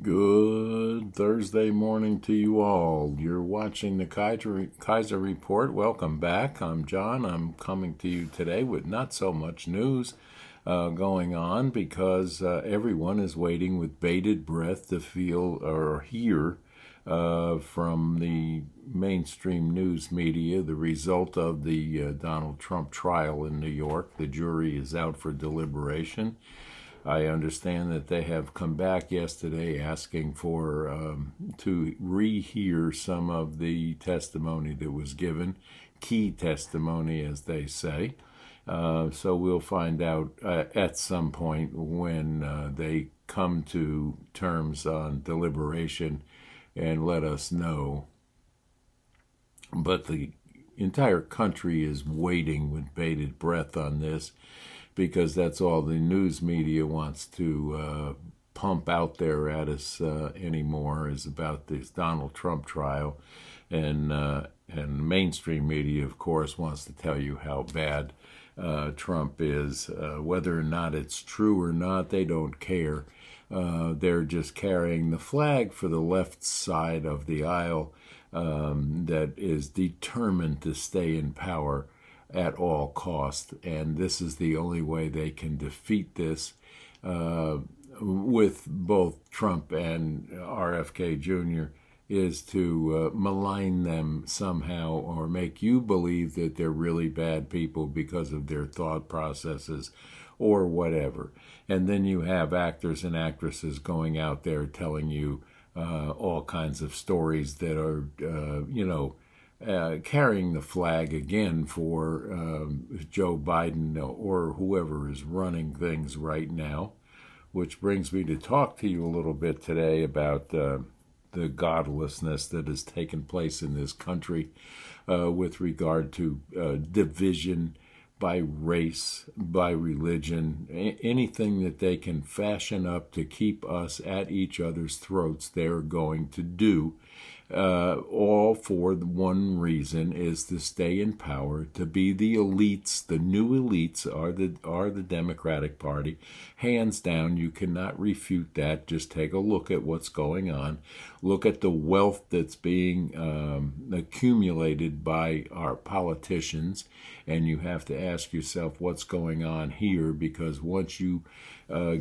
Good Thursday morning to you all. You're watching the Kaiser Report. Welcome back. I'm John. I'm coming to you today with not so much news going on because everyone is waiting with bated breath to feel or hear from the mainstream news media the result of the Donald Trump trial in New York. The jury is out for deliberation. I understand that they have come back yesterday asking for to rehear some of the testimony that was given, key testimony, as they say. So we'll find out at some point when they come to terms on deliberation and let us know. But the entire country is waiting with bated breath on this, because that's all the news media wants to pump out there at us anymore is about this Donald Trump trial. And mainstream media, of course, wants to tell you how bad Trump is. Whether or not it's true or not, they don't care. They're just carrying the flag for the left side of the aisle that is determined to stay in power at all cost, and this is the only way they can defeat this with both Trump and RFK Jr. is to malign them somehow or make you believe that they're really bad people because of their thought processes or whatever. And then you have actors and actresses going out there telling you all kinds of stories that are, carrying the flag again for Joe Biden or whoever is running things right now, which brings me to talk to you a little bit today about the godlessness that has taken place in this country with regard to division by race, by religion, anything that they can fashion up to keep us at each other's throats, they're going to do. All for the one reason is to stay in power, to be the elites. The new elites are the Democratic Party. Hands down, you cannot refute that. Just take a look at what's going on. Look at the wealth that's being accumulated by our politicians, and you have to ask yourself what's going on here, because once you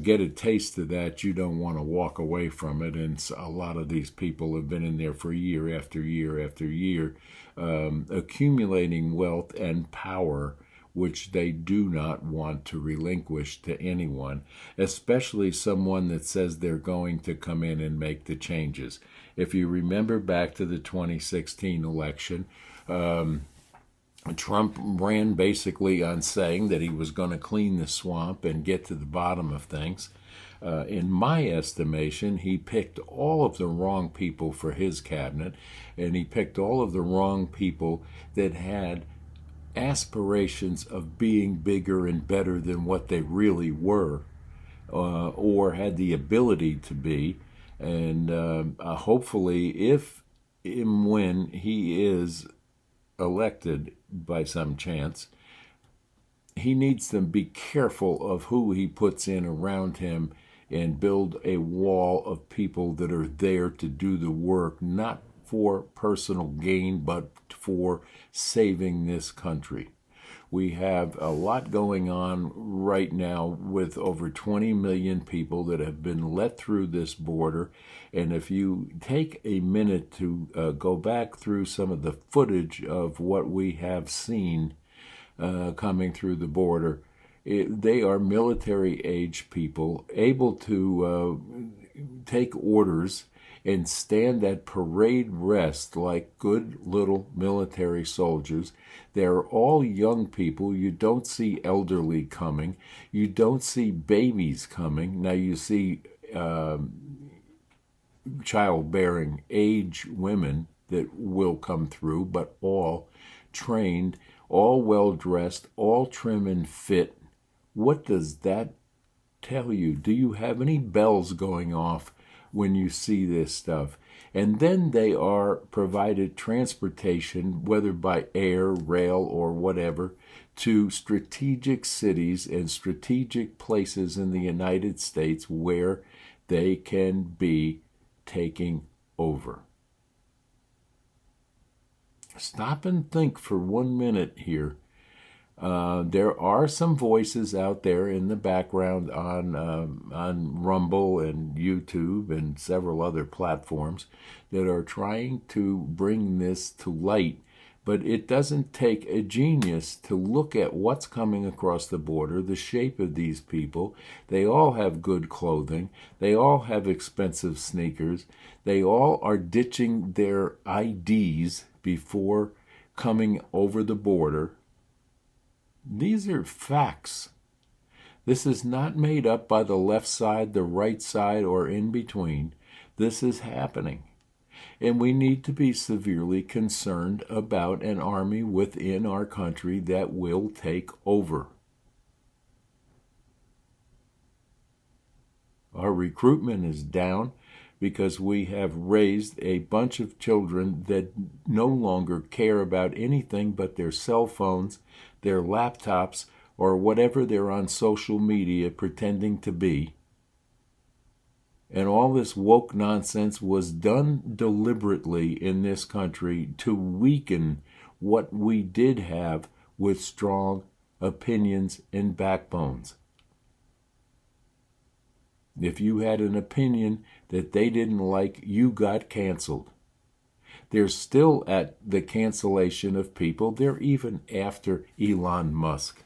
get a taste of that, you don't want to walk away from it. And a lot of these people have been in there for year after year after year, accumulating wealth and power, which they do not want to relinquish to anyone, especially someone that says they're going to come in and make the changes. If you remember back to the 2016 election, Trump ran basically on saying that he was going to clean the swamp and get to the bottom of things. In my estimation, he picked all of the wrong people for his cabinet, and he picked all of the wrong people that had aspirations of being bigger and better than what they really were, or had the ability to be. And hopefully, if and when he is elected by some chance, he needs to be careful of who he puts in around him and build a wall of people that are there to do the work, not for personal gain, but for saving this country. We have a lot going on right now with over 20 million people that have been let through this border. And if you take a minute to go back through some of the footage of what we have seen coming through the border, they are military-age people able to take orders and stand at parade rest like good little military soldiers. They're all young people. You don't see elderly coming. You don't see babies coming. Now you see childbearing age women that will come through, but all trained, all well-dressed, all trim and fit. What does that tell you? Do you have any bells going off when you see this stuff? And then they are provided transportation, whether by air, rail, or whatever, to strategic cities and strategic places in the United States where they can be taking over. Stop and think for 1 minute here. There are some voices out there in the background on Rumble and YouTube and several other platforms that are trying to bring this to light. But it doesn't take a genius to look at what's coming across the border, the shape of these people. They all have good clothing. They all have expensive sneakers. They all are ditching their IDs before coming over the border. These are facts. This is not made up by the left side, the right side, or in between. This is happening. And we need to be severely concerned about an army within our country that will take over. Our recruitment is down because we have raised a bunch of children that no longer care about anything but their cell phones, their laptops, or whatever they're on social media pretending to be. And all this woke nonsense was done deliberately in this country to weaken what we did have with strong opinions and backbones. If you had an opinion that they didn't like, you got canceled. They're still at the cancellation of people. They're even after Elon Musk.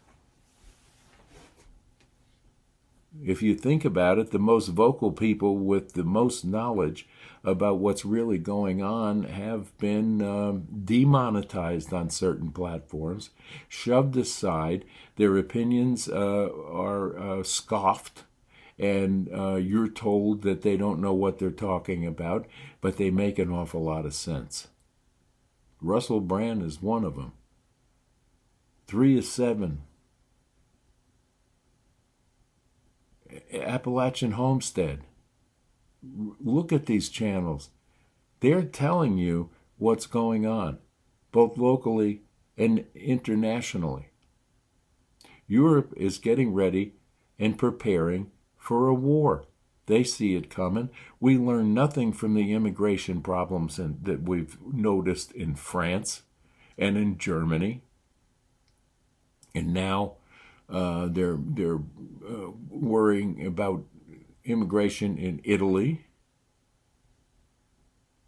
If you think about it, the most vocal people with the most knowledge about what's really going on have been demonetized on certain platforms, shoved aside. Their opinions are scoffed, and you're told that they don't know what they're talking about, but they make an awful lot of sense. Russell Brand is one of them. 3 of 7. Appalachian Homestead. Look at these channels. They're telling you what's going on, both locally and internationally. Europe is getting ready and preparing for a war. They see it coming. We learn nothing from the immigration problems that we've noticed in France and in Germany. And now they're worrying about immigration in Italy.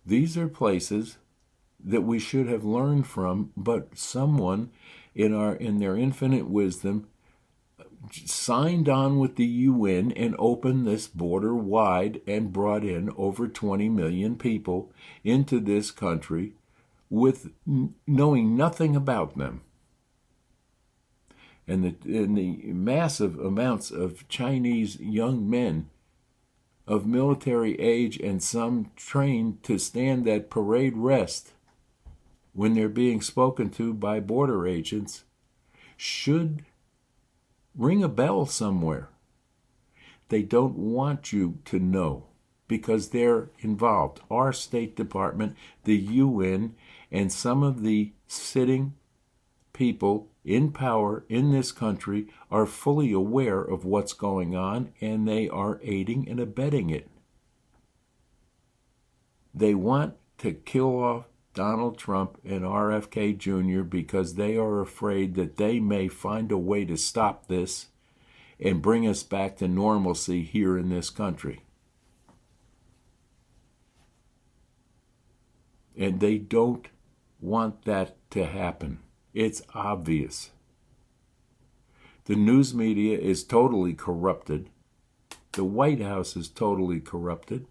These are places that we should have learned from, but someone in their infinite wisdom signed on with the UN and opened this border wide and brought in over 20 million people into this country with knowing nothing about them. And the massive amounts of Chinese young men of military age and some trained to stand at parade rest when they're being spoken to by border agents should ring a bell somewhere. They don't want you to know because they're involved. Our State Department, the UN, and some of the sitting people in power in this country are fully aware of what's going on, and they are aiding and abetting it. They want to kill off Donald Trump and RFK Jr. because they are afraid that they may find a way to stop this and bring us back to normalcy here in this country. And they don't want that to happen. It's obvious. The news media is totally corrupted. The White House is totally corrupted.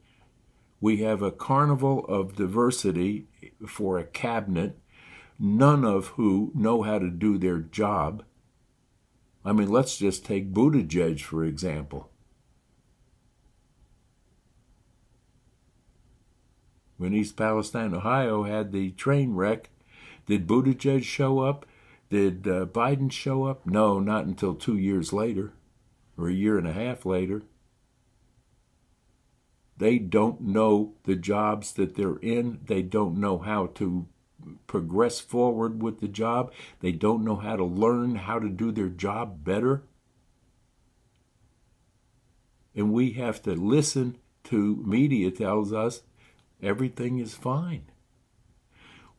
We have a carnival of diversity for a cabinet, none of who know how to do their job. I mean, let's just take Buttigieg, for example. When East Palestine, Ohio had the train wreck, did Buttigieg show up? Did Biden show up? No, not until 2 years later, or a year and a half later. They don't know the jobs that they're in. They don't know how to progress forward with the job. They don't know how to learn how to do their job better. And we have to listen to media tells us everything is fine.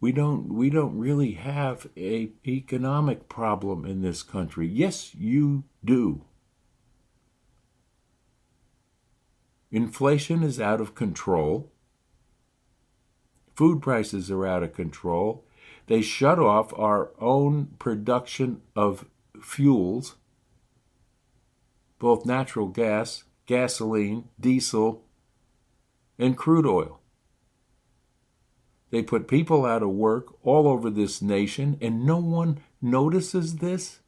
We don't really have a economic problem in this country. Yes, you do. Inflation is out of control. Food prices are out of control. They shut off our own production of fuels, both natural gas, gasoline, diesel, and crude oil. They put people out of work all over this nation, and no one notices this.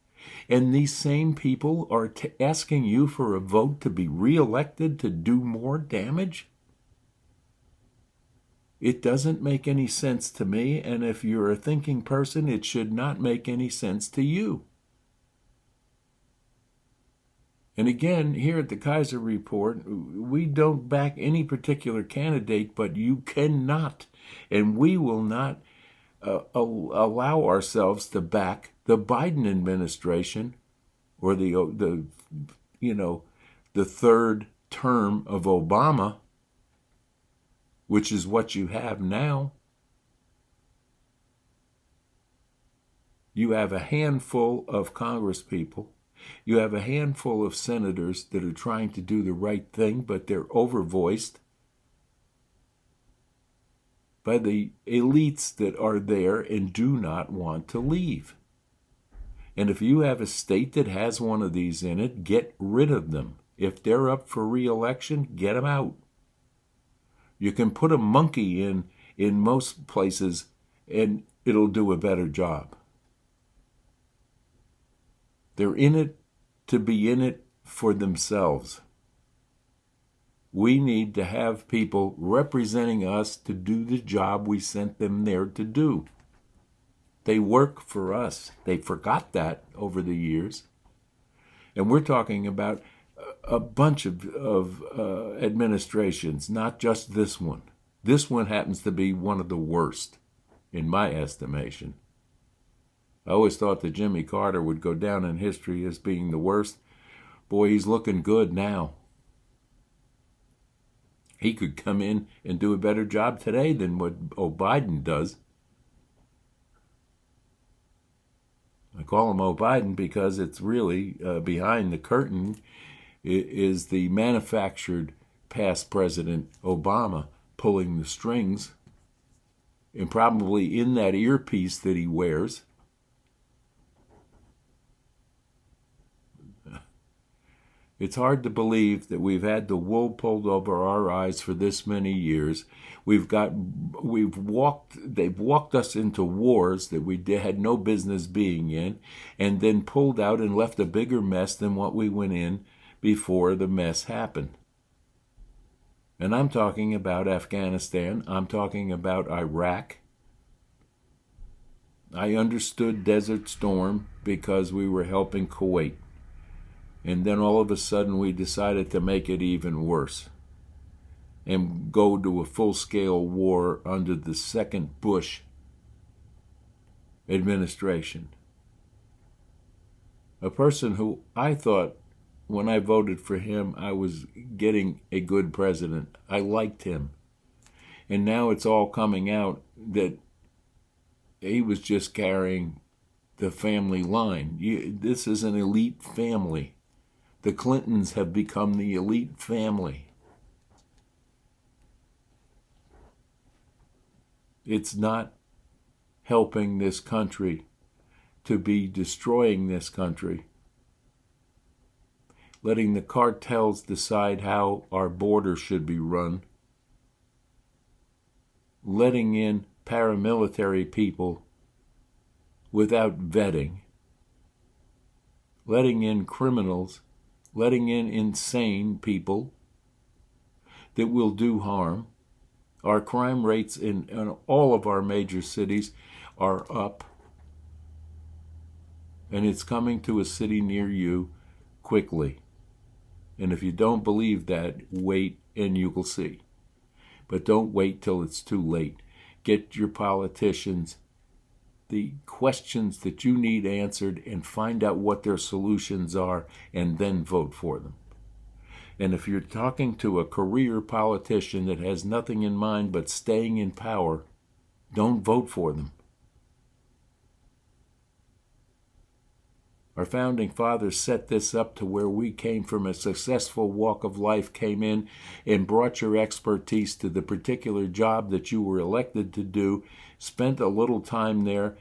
And these same people are asking you for a vote to be reelected to do more damage? It doesn't make any sense to me, and if you're a thinking person, it should not make any sense to you. And again, here at the Kaiser Report, we don't back any particular candidate, but you cannot, and we will not allow ourselves to back the Biden administration or the third term of Obama, which is what you have now. You have a handful of congresspeople. You have a handful of senators that are trying to do the right thing, but they're overvoiced by the elites that are there and do not want to leave. And if you have a state that has one of these in it, get rid of them. If they're up for re-election, get them out. You can put a monkey in most places and it'll do a better job. They're in it to be in it for themselves. We need to have people representing us to do the job we sent them there to do. They work for us. They forgot that over the years. And we're talking about a bunch of administrations, not just this one. This one happens to be one of the worst, in my estimation. I always thought that Jimmy Carter would go down in history as being the worst. Boy, he's looking good now. He could come in and do a better job today than what Biden does. I call him Biden because it's really behind the curtain is the manufactured past President Obama pulling the strings, and probably in that earpiece that he wears. It's hard to believe that we've had the wool pulled over our eyes for this many years. They've walked us into wars that we had no business being in, and then pulled out and left a bigger mess than what we went in before the mess happened. And I'm talking about Afghanistan. I'm talking about Iraq. I understood Desert Storm because we were helping Kuwait. And then all of a sudden we decided to make it even worse and go to a full-scale war under the second Bush administration. A person who I thought, when I voted for him, I was getting a good president. I liked him. And now it's all coming out that he was just carrying the family line. This is an elite family. The Clintons have become the elite family. It's not helping this country to be destroying this country. Letting the cartels decide how our border should be run. Letting in paramilitary people without vetting. Letting in criminals. Letting in insane people that will do harm. Our crime rates in all of our major cities are up. And it's coming to a city near you quickly. And if you don't believe that, wait and you will see. But don't wait till it's too late. Get your politicians the questions that you need answered and find out what their solutions are and then vote for them. And if you're talking to a career politician that has nothing in mind but staying in power, don't vote for them. Our founding fathers set this up to where we came from a successful walk of life, came in and brought your expertise to the particular job that you were elected to do, spent a little time there,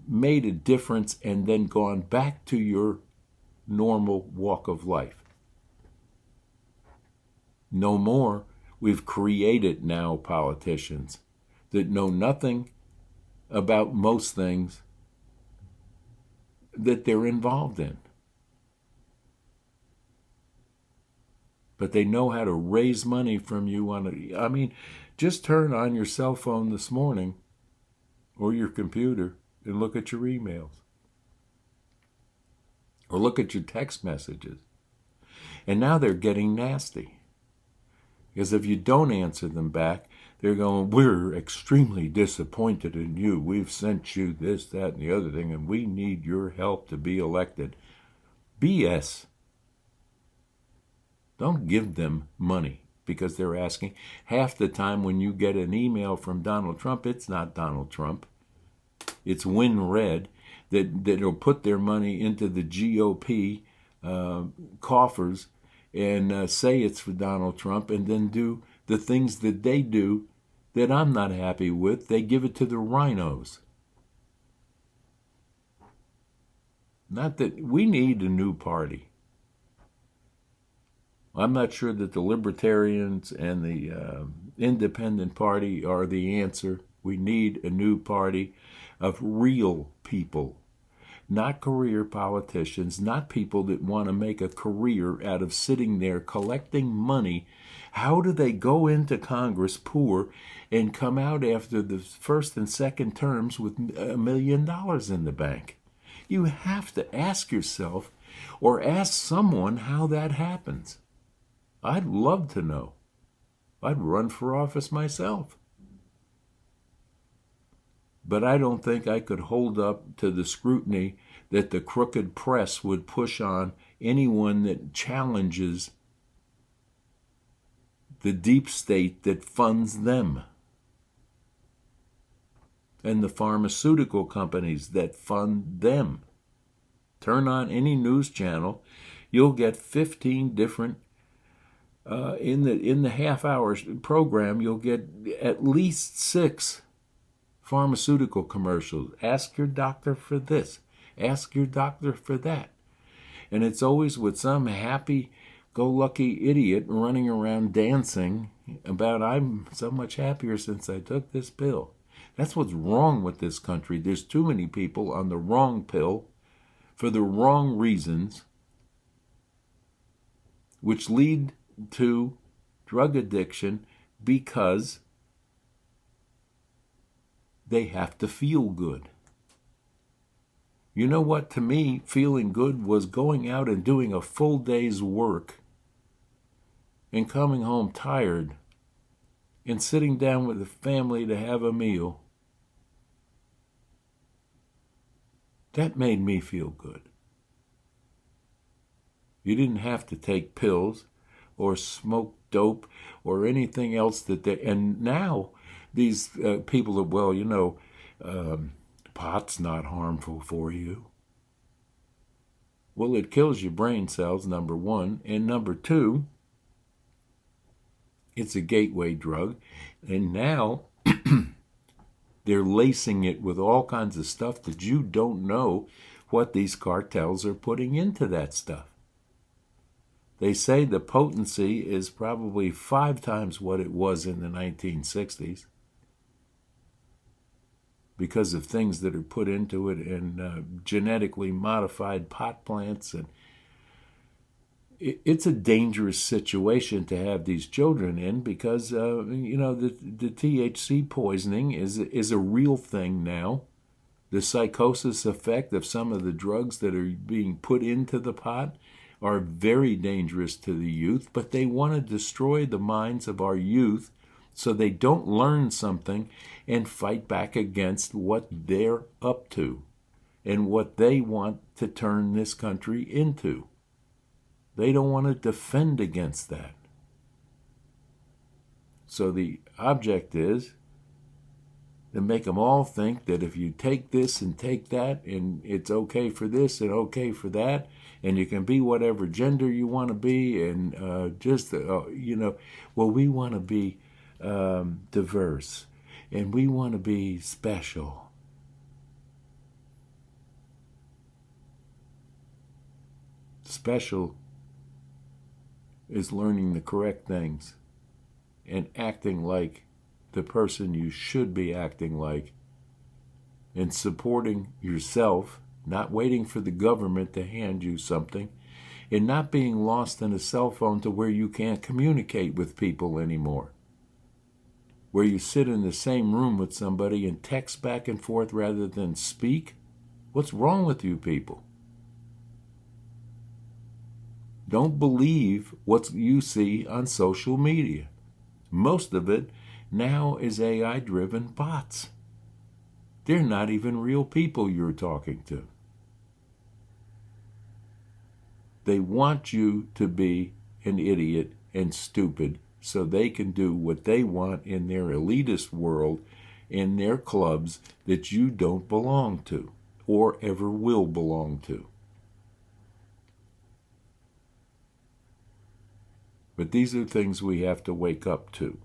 made a difference, and then gone back to your normal walk of life. No more. We've created now politicians that know nothing about most things that they're involved in. But they know how to raise money from you just turn on your cell phone this morning or your computer and look at your emails. Or look at your text messages. And now they're getting nasty. Because if you don't answer them back, they're going, we're extremely disappointed in you. We've sent you this, that, and the other thing, and we need your help to be elected. BS. Don't give them money because they're asking. Half the time when you get an email from Donald Trump, it's not Donald Trump. It's WinRed that'll put their money into the GOP coffers and say it's for Donald Trump and then do the things that they do that I'm not happy with. They give it to the rhinos. Not that we need a new party. I'm not sure that the Libertarians and the Independent Party are the answer. We need a new party of real people, not career politicians, not people that want to make a career out of sitting there collecting money. How do they go into Congress poor and come out after the first and second terms with $1 million in the bank? You have to ask yourself or ask someone how that happens. I'd love to know. I'd run for office myself. But I don't think I could hold up to the scrutiny that the crooked press would push on anyone that challenges the deep state that funds them and the pharmaceutical companies that fund them. Turn on any news channel, you'll get 15 different in the half-hour program, you'll get at least 6 pharmaceutical commercials. Ask your doctor for this. Ask your doctor for that. And it's always with some happy-go-lucky idiot running around dancing about, I'm so much happier since I took this pill. That's what's wrong with this country. There's too many people on the wrong pill for the wrong reasons, which lead to drug addiction because they have to feel good. You know what? To me, feeling good was going out and doing a full day's work and coming home tired and sitting down with the family to have a meal. That made me feel good. You didn't have to take pills or smoke dope or anything else that they... And now these people that, well, pot's not harmful for you. Well, it kills your brain cells, number one. And number two, it's a gateway drug. And now they're lacing it with all kinds of stuff that you don't know what these cartels are putting into that stuff. They say the potency is probably 5 times what it was in the 1960s because of things that are put into it and genetically modified pot plants. And it's a dangerous situation to have these children in because, the THC poisoning is a real thing now. The psychosis effect of some of the drugs that are being put into the pot are very dangerous to the youth, but they want to destroy the minds of our youth so they don't learn something and fight back against what they're up to and what they want to turn this country into. They don't want to defend against that. So the object is to make them all think that if you take this and take that, and it's okay for this and okay for that, and you can be whatever gender you want to be, and well, we want to be diverse, and we want to be special. Special is learning the correct things and acting like the person you should be acting like, and supporting yourself, not waiting for the government to hand you something, and not being lost in a cell phone to where you can't communicate with people anymore, where you sit in the same room with somebody and text back and forth rather than speak. What's wrong with you people? Don't believe what you see on social media. Most of it now is AI-driven bots. They're not even real people you're talking to. They want you to be an idiot and stupid so they can do what they want in their elitist world, in their clubs that you don't belong to or ever will belong to. But these are things we have to wake up to.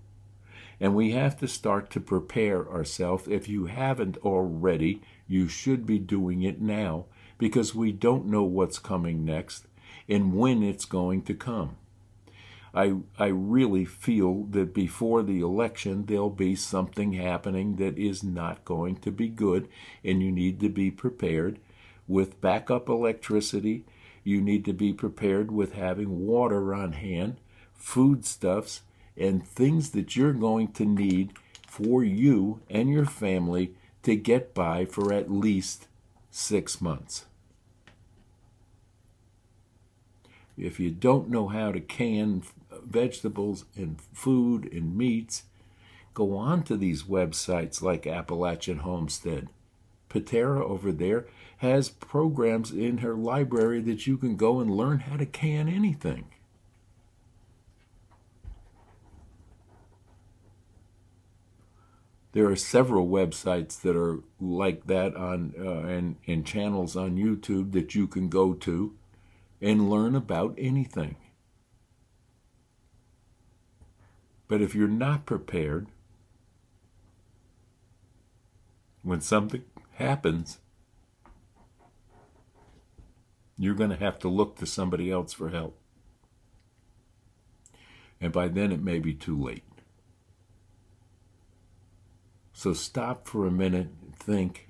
And we have to start to prepare ourselves. If you haven't already, you should be doing it now, because we don't know what's coming next and when it's going to come. I really feel that before the election there'll be something happening that is not going to be good, and you need to be prepared with backup electricity. You need to be prepared with having water on hand, foodstuffs, and things that you're going to need for you and your family to get by for at least 6 months. If you don't know how to can vegetables and food and meats, go on to these websites like Appalachian Homestead. Patera over there has programs in her library that you can go and learn how to can anything. There are several websites that are like that on and channels on YouTube that you can go to and learn about anything. But if you're not prepared, when something happens, you're going to have to look to somebody else for help. And by then it may be too late. So stop for a minute, think,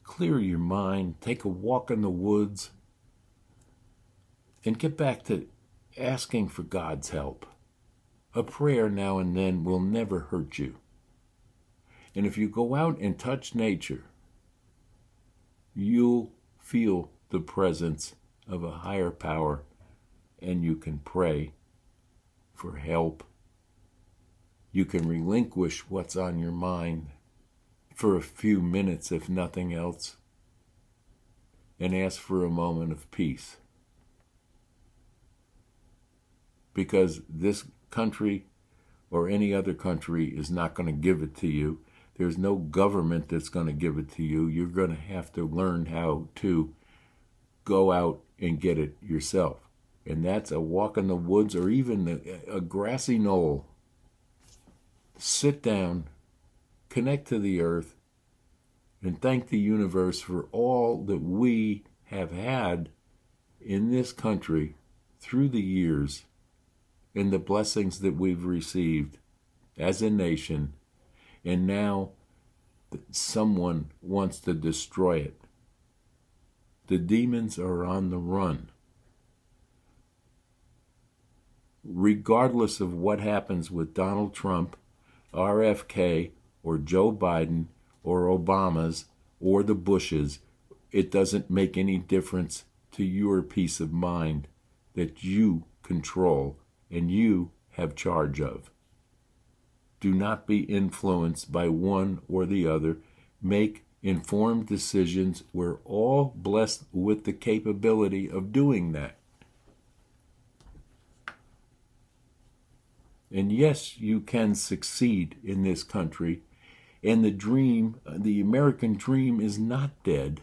clear your mind, take a walk in the woods, and get back to asking for God's help. A prayer now and then will never hurt you. And if you go out and touch nature, you'll feel the presence of a higher power, and you can pray for help. You can relinquish what's on your mind for a few minutes, if nothing else, and ask for a moment of peace. Because this country or any other country is not going to give it to you. There's no government that's going to give it to you. You're going to have to learn how to go out and get it yourself. And that's a walk in the woods or even a grassy knoll. Sit down, connect to the earth, and thank the universe for all that we have had in this country through the years, and the blessings that we've received as a nation, and now someone wants to destroy it. The demons are on the run. Regardless of what happens with Donald Trump, RFK, or Joe Biden, or Obama's, or the Bushes, it doesn't make any difference to your peace of mind that you control and you have charge of. Do not be influenced by one or the other. Make informed decisions. We're all blessed with the capability of doing that. And yes, you can succeed in this country. And the dream, the American dream, is not dead.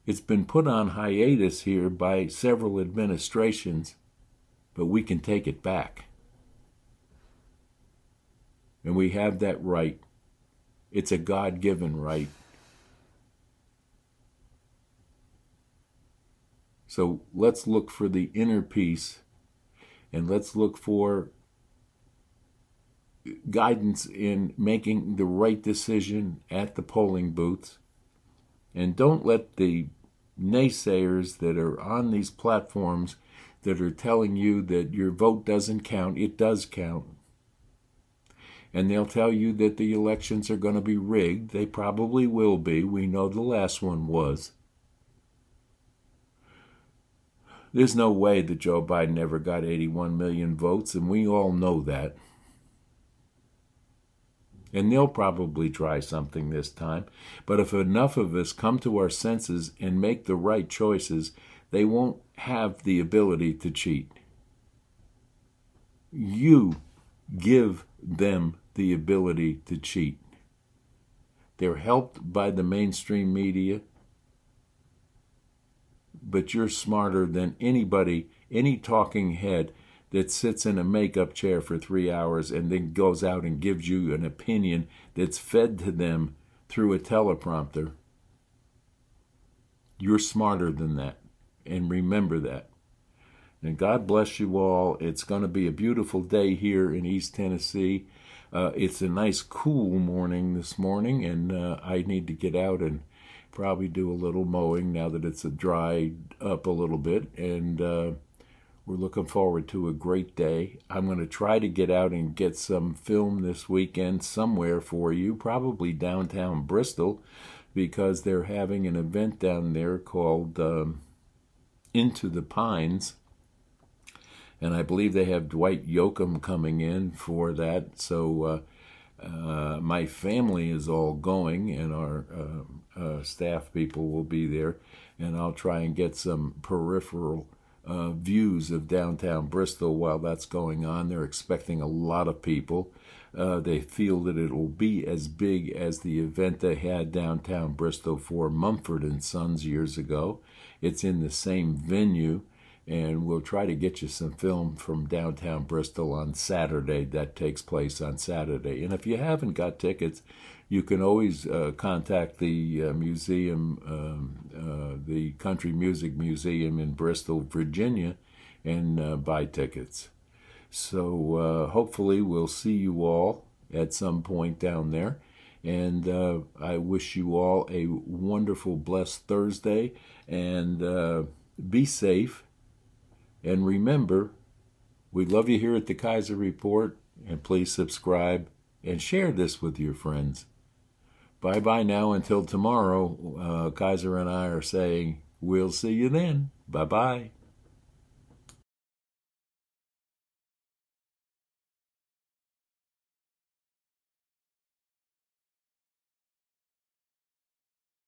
It's been put on hiatus here by several administrations, but we can take it back. And we have that right. It's a God-given right. So let's look for the inner peace, and let's look for guidance in making the right decision at the polling booths. And don't let the naysayers that are on these platforms that are telling you that your vote doesn't count, it does count. And they'll tell you that the elections are going to be rigged. They probably will be. We know the last one was. There's no way that Joe Biden ever got 81 million votes, and we all know that. And they'll probably try something this time. But if enough of us come to our senses and make the right choices, they won't have the ability to cheat. You give them the ability to cheat. They're helped by the mainstream media, but you're smarter than anybody, any talking head that sits in a makeup chair for 3 hours and then goes out and gives you an opinion that's fed to them through a teleprompter. You're smarter than that, and remember that. And God bless you all. It's going to be a beautiful day here in East Tennessee. It's a nice cool morning this morning, and I need to get out and probably do a little mowing now that it's dried up a little bit, and we're looking forward to a great day. I'm going to try to get out and get some film this weekend somewhere for you, probably downtown Bristol, because they're having an event down there called Into the Pines, and I believe they have Dwight Yoakam coming in for that, so my family is all going, and our staff people will be there, and I'll try and get some peripheral views of downtown Bristol while that's going on. They're expecting a lot of people. They feel that it will be as big as the event they had downtown Bristol for Mumford & Sons years ago. It's in the same venue, and we'll try to get you some film from downtown Bristol on Saturday. That takes place on Saturday. And if you haven't got tickets, you can always contact the museum, the Country Music Museum in Bristol, Virginia, and buy tickets. So hopefully we'll see you all at some point down there. And I wish you all a wonderful, blessed Thursday, and be safe. And remember, we love you here at the Kaiser Report, and please subscribe and share this with your friends. Bye-bye now until tomorrow. Kaiser and I are saying, we'll see you then. Bye-bye.